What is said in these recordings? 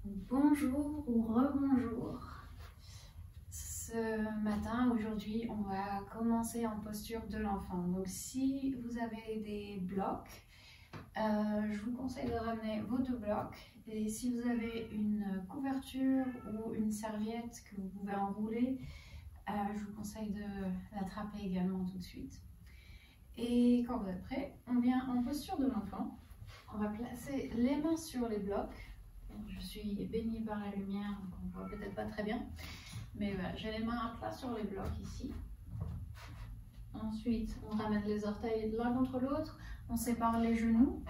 Bonjour ou rebonjour. Ce matin, aujourd'hui, on va commencer en posture de l'enfant. Donc si vous avez des blocs, je vous conseille de ramener vos 2 blocs. Et si vous avez une couverture ou une serviette que vous pouvez enrouler, je vous conseille de l'attraper également tout de suite. Et quand vous êtes prêts, on vient en posture de l'enfant. On va placer les mains sur les blocs. Je suis baignée par la lumière, donc on ne voit peut-être pas très bien. Mais voilà, j'ai les mains à plat sur les blocs ici. Ensuite, on ramène les orteils l'un contre l'autre. On sépare les genoux.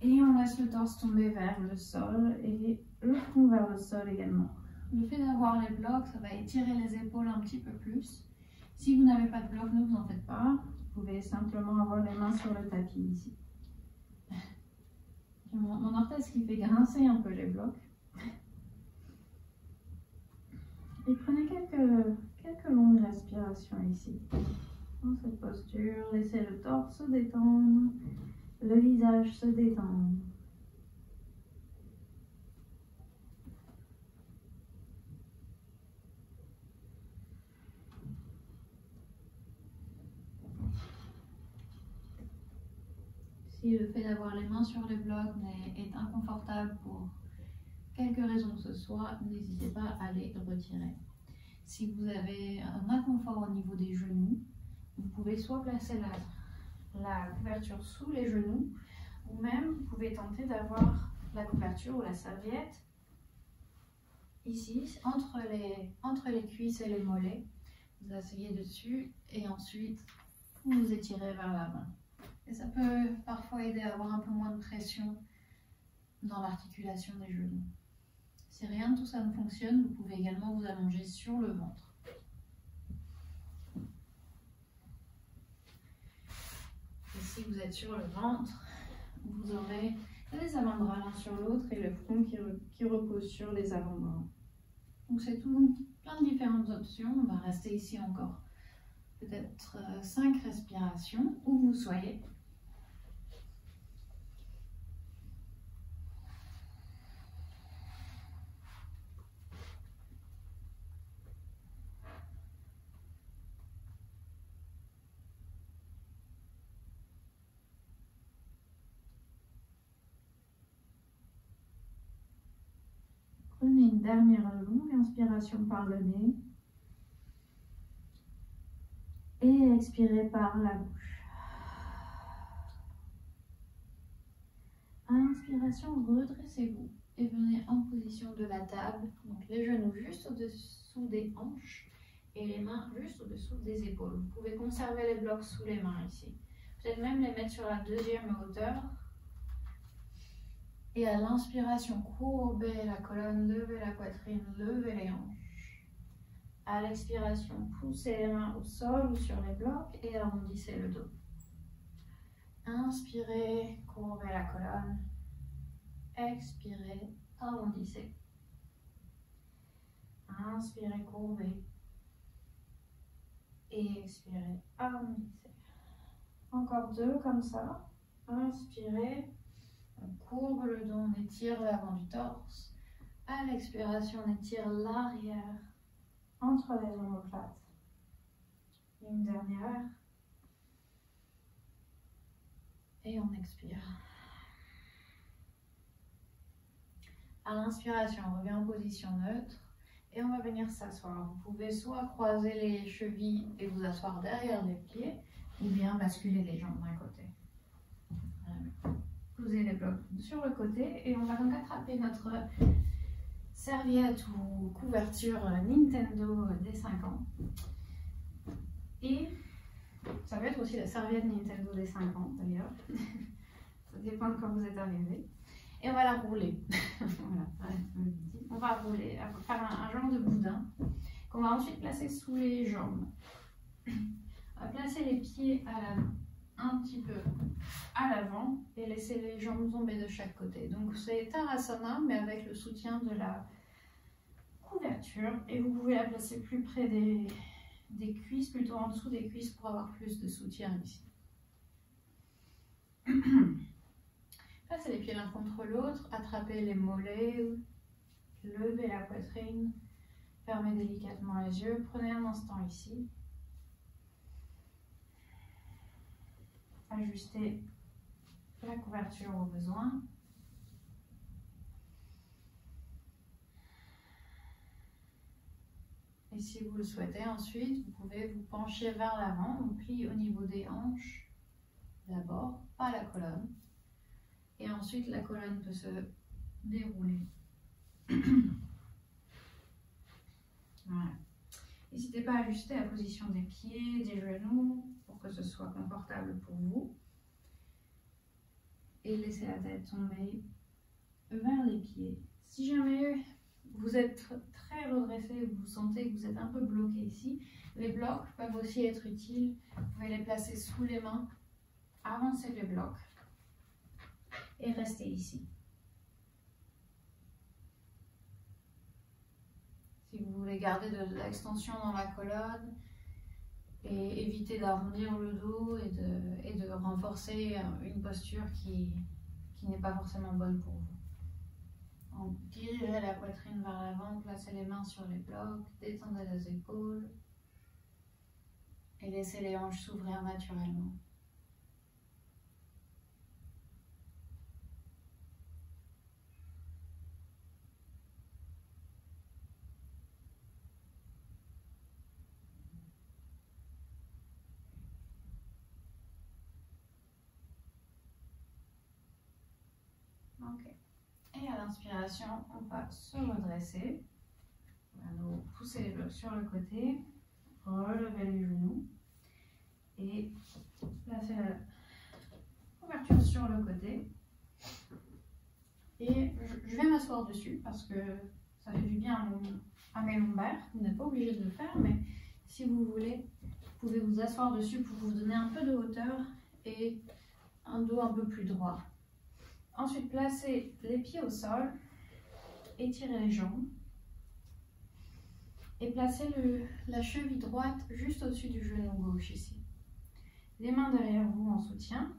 Et on laisse le torse tomber vers le sol et le front vers le sol également. Le fait d'avoir les blocs, ça va étirer les épaules un petit peu plus. Si vous n'avez pas de bloc, ne vous en faites pas. Vous pouvez simplement avoir les mains sur le tapis ici. Mon orthèse qui fait grincer un peu les blocs. Et prenez quelques longues respirations ici. Dans cette posture, laissez le torse se détendre, le visage se détendre. Si le fait d'avoir les mains sur les blocs est inconfortable pour quelque raison que ce soit, n'hésitez pas à les retirer. Si vous avez un inconfort au niveau des genoux, vous pouvez soit placer la couverture sous les genoux, ou même vous pouvez tenter d'avoir la couverture ou la serviette ici, entre les cuisses et les mollets. Vous asseyez dessus et ensuite vous vous étirez vers l'avant. Et ça peut parfois aider à avoir un peu moins de pression dans l'articulation des genoux. Si rien de tout ça ne fonctionne, vous pouvez également vous allonger sur le ventre. Et si vous êtes sur le ventre, vous aurez les avant-bras l'un sur l'autre et le front qui repose sur les avant-bras. Donc c'est tout, plein de différentes options. On va rester ici encore peut-être 5 respirations où vous soyez. Prenez une dernière longue inspiration par le nez et expirez par la bouche. À l'inspiration, redressez-vous et venez en position de la table. Donc les genoux juste au-dessous des hanches et les mains juste au-dessous des épaules. Vous pouvez conserver les blocs sous les mains ici. Peut-être même les mettre sur la deuxième hauteur. Et à l'inspiration, courbez la colonne, levez la poitrine, levez les hanches. À l'expiration, poussez les mains au sol ou sur les blocs et arrondissez le dos. Inspirez, courbez la colonne. Expirez, arrondissez. Inspirez, courbez. Et expirez, arrondissez. Encore 2 comme ça. Inspirez. On courbe le dos, on étire l'avant du torse. À l'expiration, on étire l'arrière entre les omoplates. Une dernière. Et on expire. À l'inspiration, on revient en position neutre et on va venir s'asseoir. Vous pouvez soit croiser les chevilles et vous asseoir derrière les pieds, ou bien basculer les jambes d'un côté. Posez les blocs sur le côté et on va donc attraper notre serviette ou couverture Nintendo des 5 ans. Et ça peut être aussi la serviette Nintendo des 5 ans d'ailleurs. Ça dépend de quand vous êtes arrivé. Et on va la rouler. Voilà, on va rouler, on va faire un genre de boudin qu'on va ensuite placer sous les jambes. On va placer les pieds un petit peu à l'avant et laisser les jambes tomber de chaque côté. Donc c'est Tadasana mais avec le soutien de la couverture et vous pouvez la placer plus près des cuisses, plutôt en dessous des cuisses pour avoir plus de soutien ici. Placez les pieds l'un contre l'autre, attrapez les mollets, levez la poitrine, fermez délicatement les yeux, prenez un instant ici. Ajustez la couverture au besoin. Et si vous le souhaitez, ensuite, vous pouvez vous pencher vers l'avant. On plie au niveau des hanches, d'abord, pas la colonne. Et ensuite, la colonne peut se dérouler. Voilà. N'hésitez pas à ajuster la position des pieds, des genoux, pour que ce soit confortable pour vous. Et laissez la tête tomber vers les pieds. Si jamais vous êtes très redressé, vous sentez que vous êtes un peu bloqué ici, les blocs peuvent aussi être utiles. Vous pouvez les placer sous les mains, avancez les blocs et restez ici. Si vous voulez garder de l'extension dans la colonne et éviter d'arrondir le dos et de renforcer une posture qui n'est pas forcément bonne pour vous. Donc, dirigez la poitrine vers l'avant, placez les mains sur les blocs, détendez les épaules et laissez les hanches s'ouvrir naturellement. Ok. Et à l'inspiration, on va se redresser. On va nous pousser les blocs sur le côté, relever les genoux et placer la couverture sur le côté. Et je vais m'asseoir dessus parce que ça fait du bien à mes lombaires. Vous n'êtes pas obligé de le faire, mais si vous voulez, vous pouvez vous asseoir dessus pour vous donner un peu de hauteur et un dos un peu plus droit. Ensuite, placez les pieds au sol, étirez les jambes et placez la cheville droite juste au-dessus du genou gauche ici. Les mains derrière vous en soutien.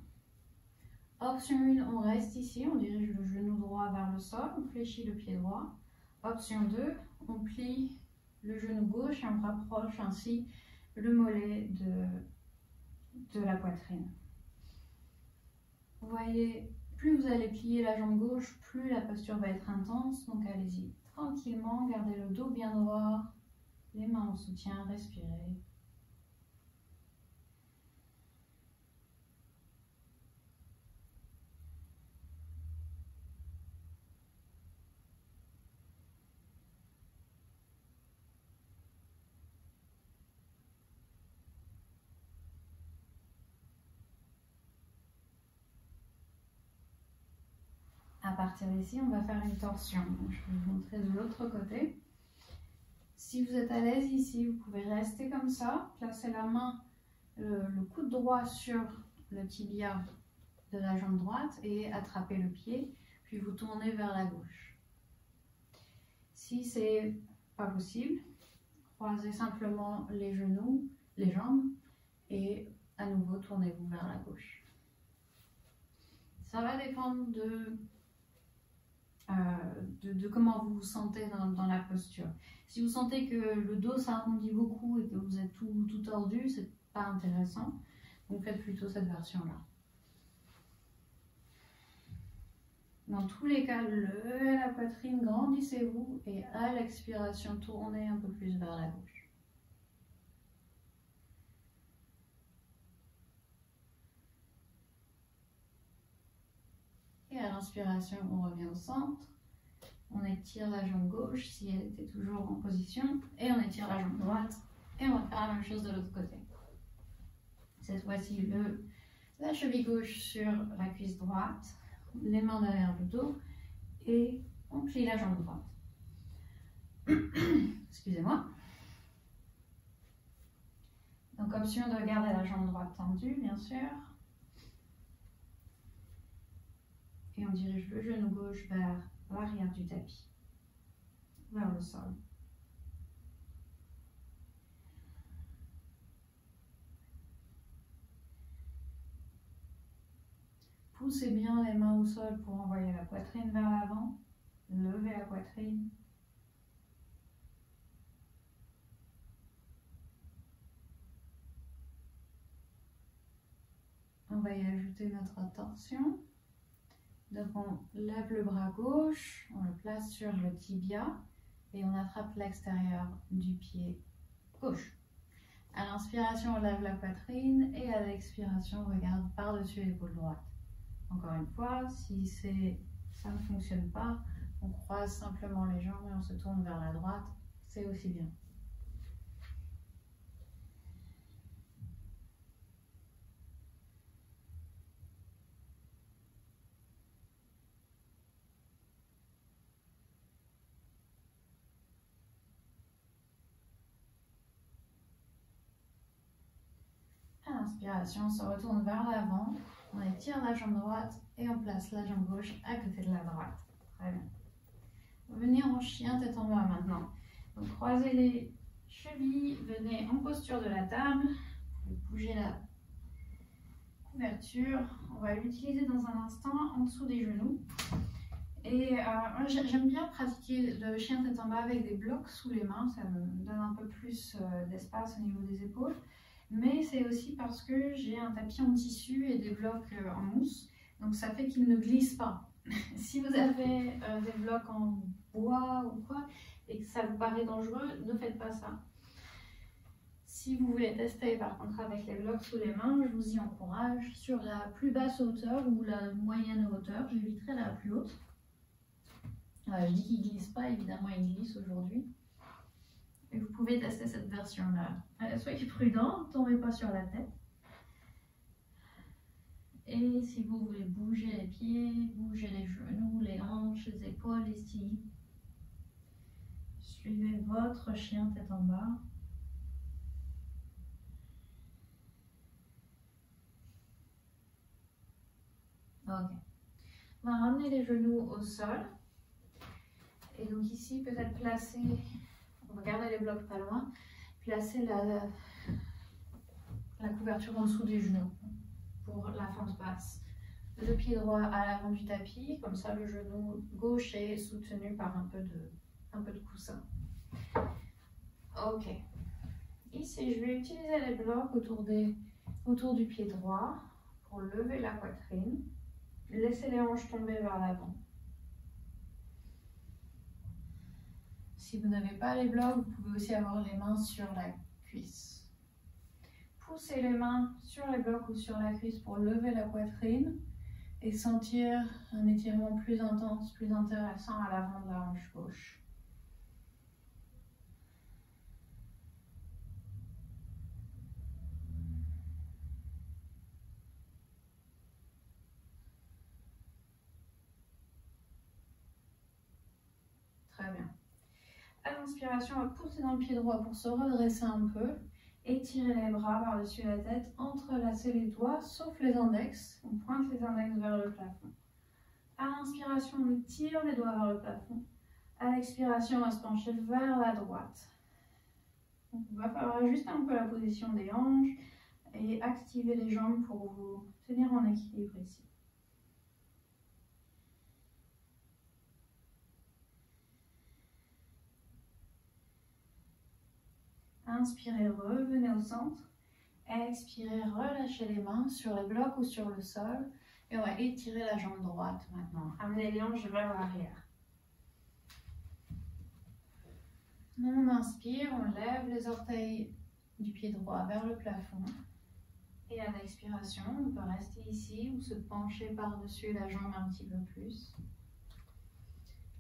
Option 1, on reste ici, on dirige le genou droit vers le sol, on fléchit le pied droit. Option 2, on plie le genou gauche et on rapproche ainsi le mollet de la poitrine. Vous voyez, plus vous allez plier la jambe gauche, plus la posture va être intense. Donc allez-y tranquillement, gardez le dos bien droit, les mains en soutien, respirez. À partir d'ici, on va faire une torsion. Donc, je vais vous montrer de l'autre côté. Si vous êtes à l'aise ici, vous pouvez rester comme ça, placer la main, le coude droit sur le tibia de la jambe droite et attraper le pied, puis vous tournez vers la gauche. Si c'est pas possible, croisez simplement les genoux, les jambes et à nouveau tournez-vous vers la gauche. Ça va dépendre de comment vous vous sentez dans la posture. Si vous sentez que le dos s'arrondit beaucoup et que vous êtes tout tordu, c'est pas intéressant. Donc faites plutôt cette version-là. Dans tous les cas, levez la poitrine, grandissez-vous et à l'expiration, tournez un peu plus vers la gauche. Et à l'inspiration, on revient au centre. On étire la jambe gauche si elle était toujours en position et on étire la jambe droite et on va faire la même chose de l'autre côté. Cette fois-ci, la cheville gauche sur la cuisse droite, les mains derrière le dos et on plie la jambe droite. Excusez-moi. Donc option de garder la jambe droite tendue, bien sûr. Et on dirige le genou gauche vers l'arrière du tapis, vers le sol. Poussez bien les mains au sol pour envoyer la poitrine vers l'avant. Levez la poitrine. On va y ajouter notre torsion. Donc on lève le bras gauche, on le place sur le tibia et on attrape l'extérieur du pied gauche. À l'inspiration, on lève la poitrine et à l'expiration, on regarde par-dessus l'épaule droite. Encore une fois, si ça ne fonctionne pas, on croise simplement les jambes et on se tourne vers la droite, c'est aussi bien. À l'inspiration, on se retourne vers l'avant, on étire la jambe droite et on place la jambe gauche à côté de la droite. Très bien. Venez en chien tête en bas maintenant. Donc croisez les chevilles, venez en posture de la table, bougez la couverture. On va l'utiliser dans un instant en dessous des genoux. Et j'aime bien pratiquer le chien tête en bas avec des blocs sous les mains, ça me donne un peu plus d'espace au niveau des épaules. Mais c'est aussi parce que j'ai un tapis en tissu et des blocs en mousse, donc ça fait qu'il ne glisse pas. Si vous avez des blocs en bois ou quoi et que ça vous paraît dangereux, ne faites pas ça. Si vous voulez tester par contre avec les blocs sous les mains, je vous y encourage sur la plus basse hauteur ou la moyenne hauteur, j'éviterai la plus haute. Je dis qu'il ne glisse pas, évidemment il glisse aujourd'hui. Et vous pouvez tester cette version-là. Soyez prudent, ne tombez pas sur la tête. Et si vous voulez bouger les pieds, bouger les genoux, les hanches, les épaules ici. Suivez votre chien tête en bas. Ok. On va ramener les genoux au sol. Et donc ici, peut-être placer, on va garder les blocs pas loin, placer la couverture en dessous des genoux pour la fente basse. Le pied droit à l'avant du tapis, comme ça le genou gauche est soutenu par un peu de coussin. Ok. Ici, je vais utiliser les blocs autour du pied droit pour lever la poitrine. Laissez les hanches tomber vers l'avant. Si vous n'avez pas les blocs, vous pouvez aussi avoir les mains sur la cuisse. Poussez les mains sur les blocs ou sur la cuisse pour lever la poitrine et sentir un étirement plus intense, plus intéressant à l'avant de la hanche gauche. Très bien. À l'inspiration, on va pousser dans le pied droit pour se redresser un peu. Étirez les bras par-dessus la tête, entrelacez les doigts, sauf les index. On pointe les index vers le plafond. À l'inspiration, on tire les doigts vers le plafond. À l'expiration, on va se pencher vers la droite. Donc, il va falloir ajuster un peu la position des hanches et activer les jambes pour vous tenir en équilibre ici. Inspirez, revenez au centre. Expirez, relâchez les mains sur les blocs ou sur le sol. Et on va étirer la jambe droite maintenant. Amenez les hanches vers l'arrière. On inspire, on lève les orteils du pied droit vers le plafond. Et à l'expiration, on peut rester ici ou se pencher par-dessus la jambe un petit peu plus.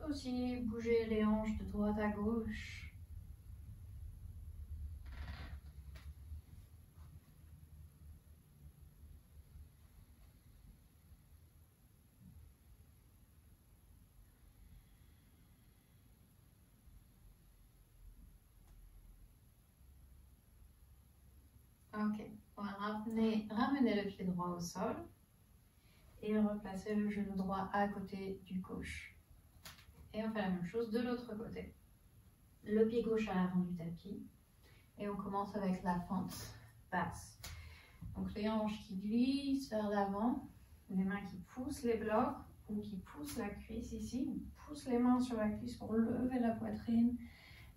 Aussi, bouger les hanches de droite à gauche. Ok, on va ramener le pied droit au sol et replacer le genou droit à côté du gauche. Et on fait la même chose de l'autre côté. Le pied gauche à l'avant du tapis et on commence avec la fente basse. Donc les hanches qui glissent vers l'avant les mains qui poussent les blocs ou qui poussent la cuisse ici. On pousse les mains sur la cuisse pour lever la poitrine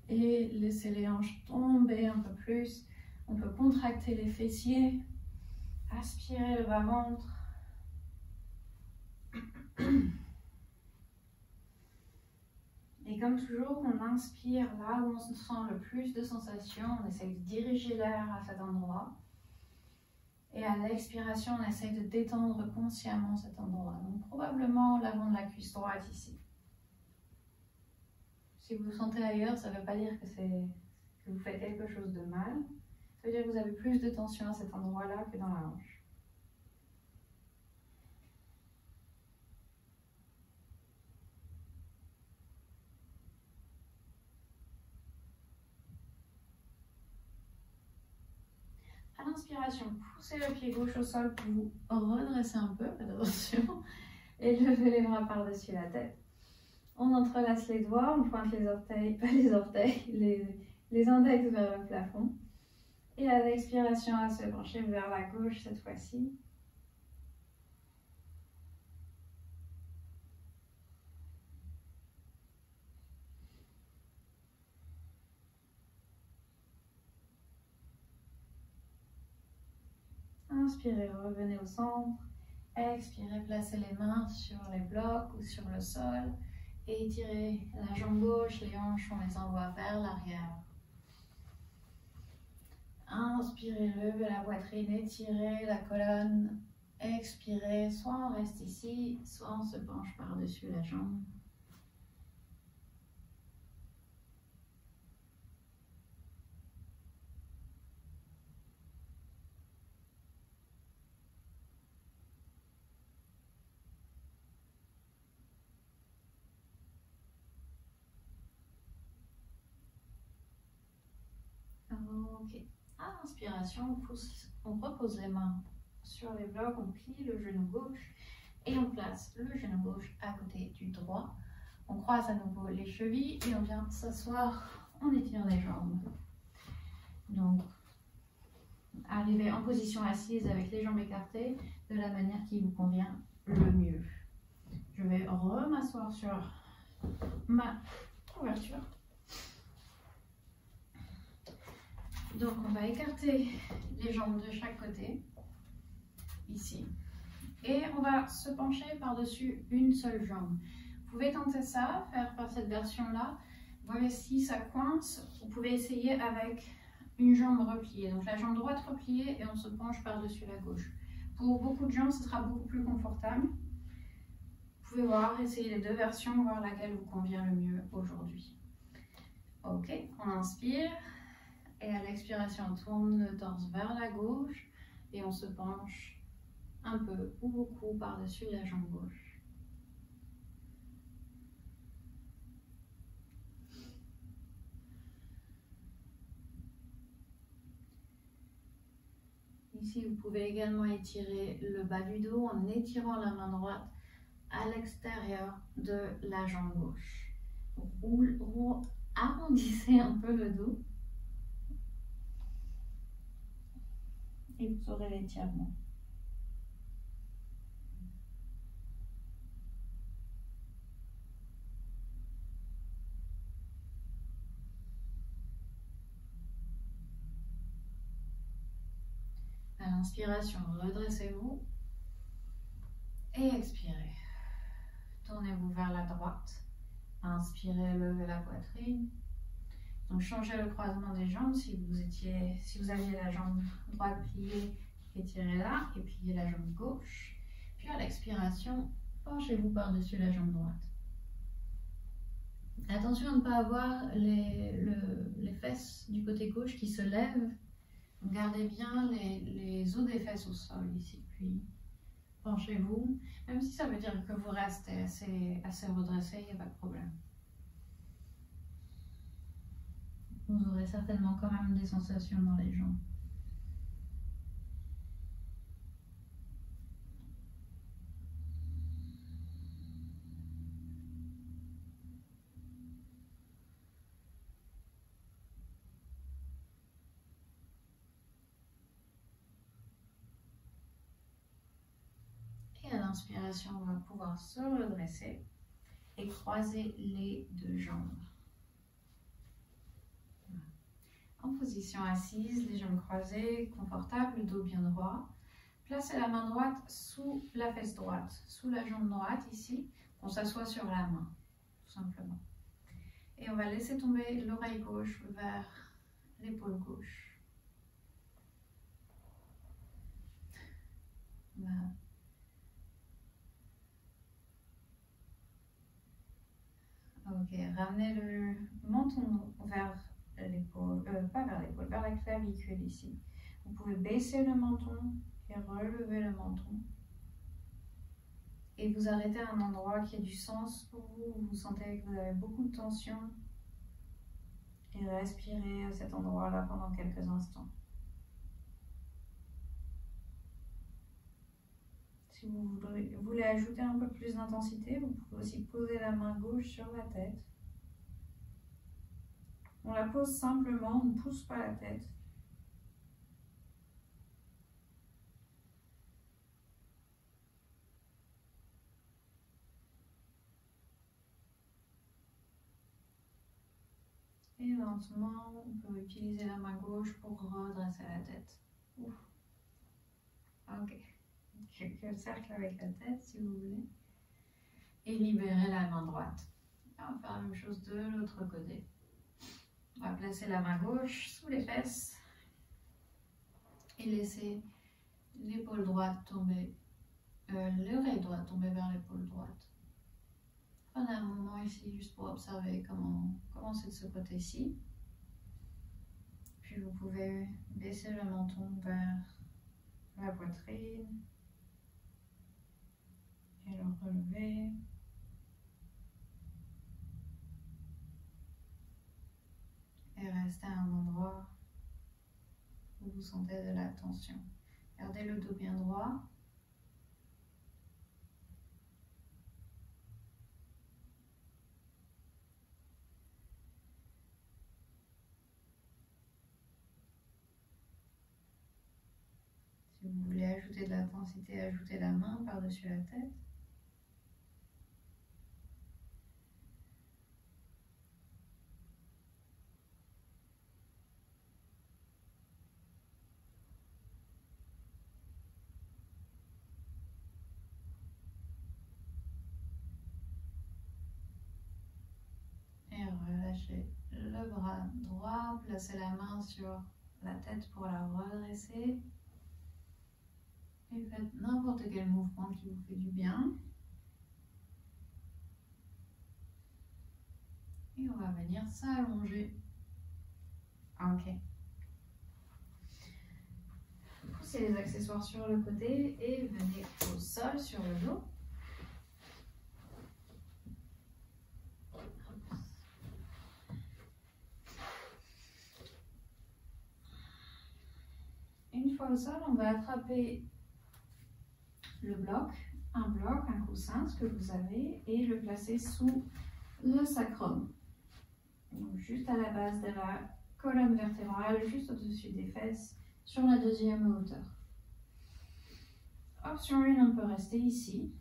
et laisser les hanches tomber un peu plus. On peut contracter les fessiers, aspirer le bas-ventre. Et comme toujours, on inspire là où on sent le plus de sensations. On essaye de diriger l'air à cet endroit. Et à l'expiration, on essaye de détendre consciemment cet endroit. Donc probablement l'avant de la cuisse droite ici. Si vous vous sentez ailleurs, ça ne veut pas dire que vous faites quelque chose de mal. Ça veut dire que vous avez plus de tension à cet endroit-là que dans la hanche. À l'inspiration, poussez le pied gauche au sol pour vous redresser un peu, attention, et levez les bras par-dessus la tête. On entrelace les doigts, on pointe les orteils, pas les orteils, les index vers le plafond. Et à l'expiration, à se pencher vers la gauche cette fois-ci. Inspirez, revenez au centre. Expirez, placez les mains sur les blocs ou sur le sol. Et étirez la jambe gauche, les hanches, on les envoie vers l'arrière. Inspirez, levez la poitrine, étirez la colonne. Expirez, soit on reste ici, soit on se penche par-dessus la jambe. Ok. À l'inspiration, on repose les mains sur les blocs, on plie le genou gauche et on place le genou gauche à côté du droit. On croise à nouveau les chevilles et on vient s'asseoir, on étire les jambes. Donc, arrivez en position assise avec les jambes écartées de la manière qui vous convient le mieux. Je vais remasseoir sur ma couverture. Donc on va écarter les jambes de chaque côté, ici. Et on va se pencher par-dessus une seule jambe. Vous pouvez tenter ça, faire cette version-là. Voyez si ça coince. Vous pouvez essayer avec une jambe repliée. Donc la jambe droite repliée et on se penche par-dessus la gauche. Pour beaucoup de gens, ce sera beaucoup plus confortable. Vous pouvez voir, essayer les deux versions, voir laquelle vous convient le mieux aujourd'hui. Ok, on inspire. Et à l'expiration, on tourne le torse vers la gauche et on se penche un peu ou beaucoup par-dessus la jambe gauche. Ici, vous pouvez également étirer le bas du dos en étirant la main droite à l'extérieur de la jambe gauche. Arrondissez un peu le dos. Et vous aurez l'étirement. À l'inspiration, redressez-vous et expirez. Tournez-vous vers la droite. Inspirez, levez la poitrine. Donc changez le croisement des jambes. Si vous aviez la jambe droite pliée, étirez-la et pliez la jambe gauche. Puis à l'expiration, penchez-vous par-dessus la jambe droite. Attention à ne pas avoir les fesses du côté gauche qui se lèvent. Gardez bien les os des fesses au sol ici. Puis penchez-vous. Même si ça veut dire que vous restez assez redressé, il n'y a pas de problème. Vous aurez certainement quand même des sensations dans les jambes. Et à inspiration, on va pouvoir se redresser et croiser les deux jambes. En position assise, les jambes croisées, confortable, le dos bien droit. Placez la main droite sous la fesse droite, sous la jambe droite ici. On s'assoit sur la main, tout simplement. Et on va laisser tomber l'oreille gauche vers l'épaule gauche. Voilà. Ok, ramenez le menton vers l'épaule, pas vers l'épaule, vers la clavicule ici. Vous pouvez baisser le menton et relever le menton. Et vous arrêtez à un endroit qui a du sens pour vous, où vous sentez que vous avez beaucoup de tension. Et respirez à cet endroit-là pendant quelques instants. Si vous voulez ajouter un peu plus d'intensité, vous pouvez aussi poser la main gauche sur la tête. On la pose simplement, on ne pousse pas la tête. Et lentement, on peut utiliser la main gauche pour redresser la tête. Ouf. Ok. Quelques cercles avec la tête si vous voulez. Et libérez la main droite. Et on va faire la même chose de l'autre côté. On va placer la main gauche sous les fesses. Et laisser l'épaule droite tomber, l'oreille droite tomber vers l'épaule droite. Prenez un moment ici juste pour observer comment c'est de ce côté-ci. Puis vous pouvez baisser le menton vers la poitrine et le relever. Et restez à un endroit où vous sentez de la tension. Gardez le dos bien droit. Si vous voulez ajouter de l'intensité, ajoutez la main par-dessus la tête. Et relâchez le bras droit, placez la main sur la tête pour la redresser. Et faites n'importe quel mouvement qui vous fait du bien. Et on va venir s'allonger. Ok. Poussez les accessoires sur le côté et venez au sol sur le dos. Une fois au sol, on va attraper le bloc, un coussin, ce que vous avez, et le placer sous le sacrum. Donc juste à la base de la colonne vertébrale, juste au-dessus des fesses, sur la deuxième hauteur. Option 1, on peut rester ici.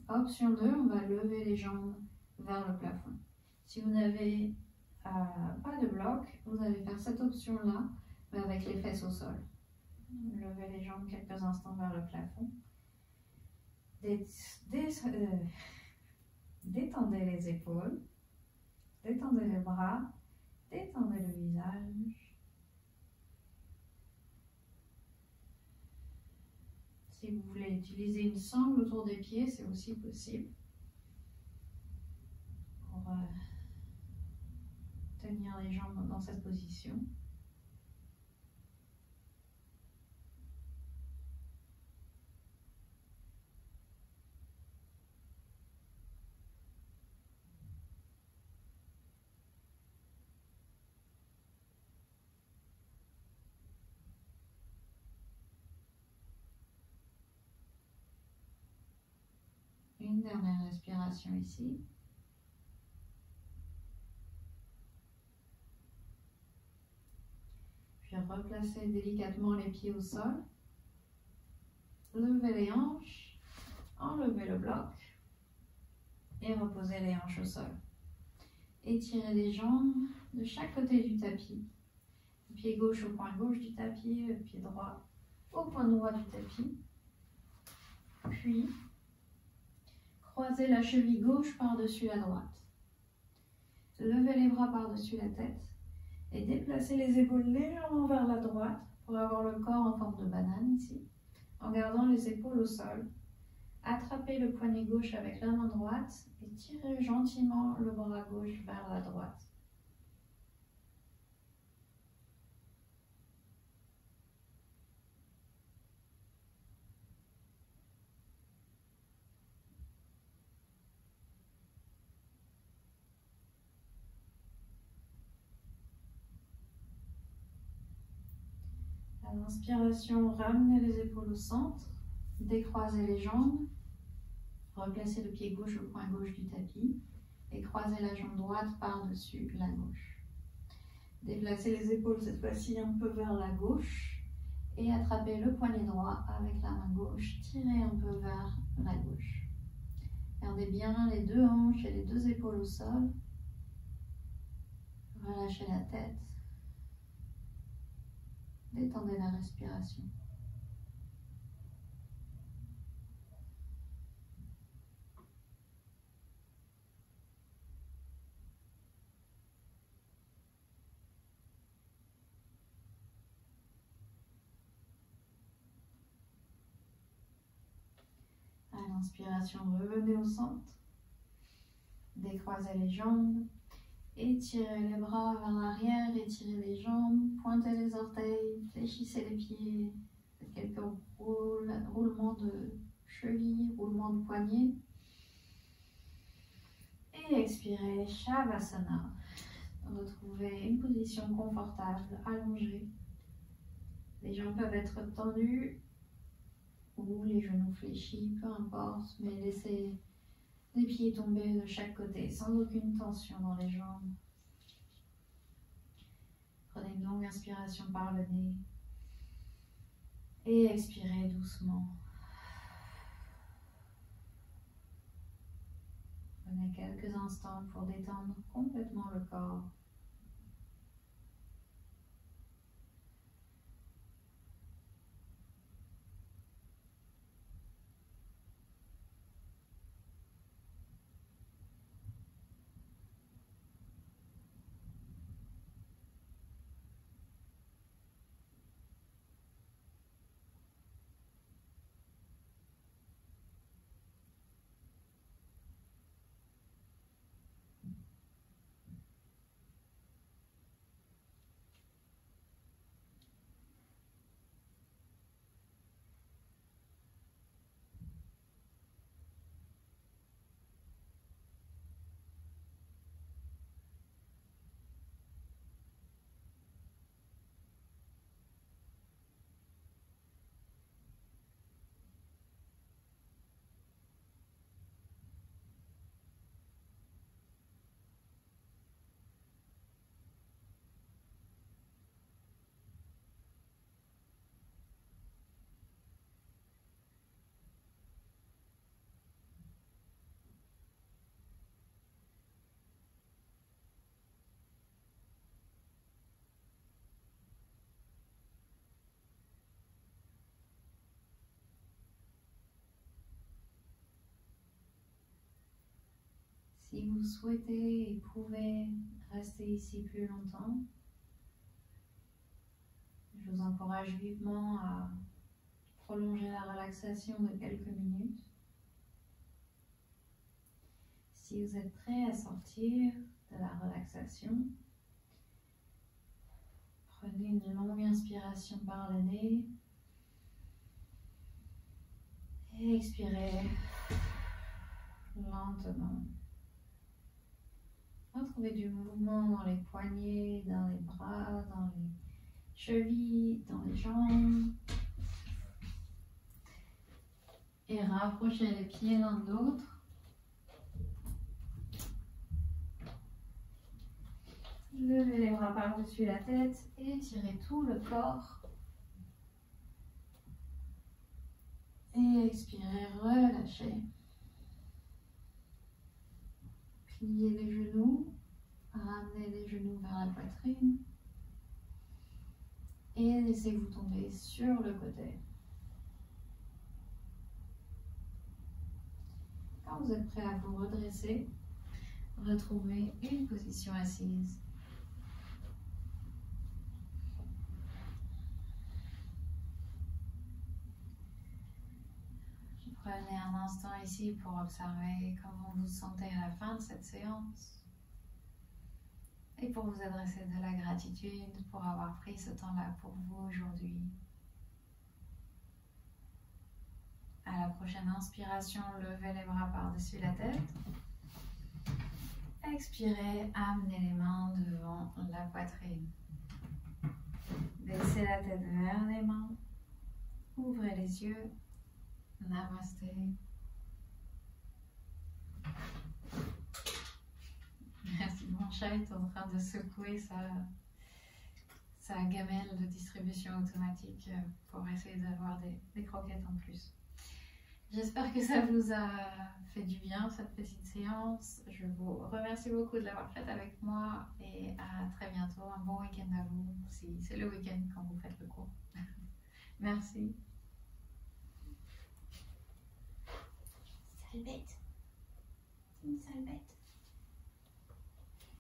Option 2, on va lever les jambes vers le plafond. Si vous n'avez pas de bloc, vous allez faire cette option-là, mais avec les fesses au sol. Levez les jambes quelques instants vers le plafond. Détendez les épaules, détendez les bras, détendez le visage. Si vous voulez utiliser une sangle autour des pieds, c'est aussi possible pour tenir les jambes dans cette position. Une dernière respiration ici. Puis replacez délicatement les pieds au sol. Levez les hanches. enlevez le bloc et reposez les hanches au sol. Étirez les jambes de chaque côté du tapis. Le pied gauche au point gauche du tapis, le pied droit au point droit du tapis. Puis, croisez la cheville gauche par-dessus la droite. Levez les bras par-dessus la tête et déplacez les épaules légèrement vers la droite pour avoir le corps en forme de banane ici, en gardant les épaules au sol. Attrapez le poignet gauche avec la main droite et tirez gentiment le bras gauche vers la droite. À l'inspiration, ramenez les épaules au centre, décroisez les jambes, replacez le pied gauche au point gauche du tapis et croisez la jambe droite par-dessus la gauche. Déplacez les épaules cette fois-ci un peu vers la gauche et attrapez le poignet droit avec la main gauche, tirez un peu vers la gauche. Gardez bien les deux hanches et les deux épaules au sol. Relâchez la tête. Détendez la respiration. À l'inspiration, revenez au centre. Décroisez les jambes. Étirez les bras vers l'arrière, étirez les jambes, pointez les orteils, fléchissez les pieds, faites quelques roulements de cheville, roulements de poignet. Et expirez, Shavasana. Retrouvez une position confortable, allongée. Les jambes peuvent être tendues ou les genoux fléchis, peu importe, mais laissez les pieds tomber de chaque côté sans aucune tension dans les jambes. Prenez une longue inspiration par le nez et expirez doucement. Prenez quelques instants pour détendre complètement le corps. Si vous souhaitez et pouvez rester ici plus longtemps, je vous encourage vivement à prolonger la relaxation de quelques minutes. Si vous êtes prêt à sortir de la relaxation, prenez une longue inspiration par le nez et expirez lentement. Retrouvez du mouvement dans les poignets, dans les bras, dans les chevilles, dans les jambes. Et rapprochez les pieds l'un de l'autre. Levez les bras par-dessus la tête et étirez tout le corps. Et expirez, relâchez. Pliez les genoux, ramenez les genoux vers la poitrine. Et laissez-vous tomber sur le côté. Quand vous êtes prêt à vous redresser, retrouvez une position assise. Prenez un instant ici pour observer comment vous vous sentez à la fin de cette séance et pour vous adresser de la gratitude pour avoir pris ce temps-là pour vous aujourd'hui. À la prochaine inspiration, levez les bras par-dessus la tête. Expirez, amenez les mains devant la poitrine. Baissez la tête vers les mains. Ouvrez les yeux. Namasté. Merci, mon chat est en train de secouer sa gamelle de distribution automatique pour essayer d'avoir des croquettes en plus. J'espère que ça vous a fait du bien cette petite séance. Je vous remercie beaucoup de l'avoir faite avec moi et à très bientôt. Un bon week-end à vous si c'est le week-end quand vous faites le cours. Merci. Sale bête.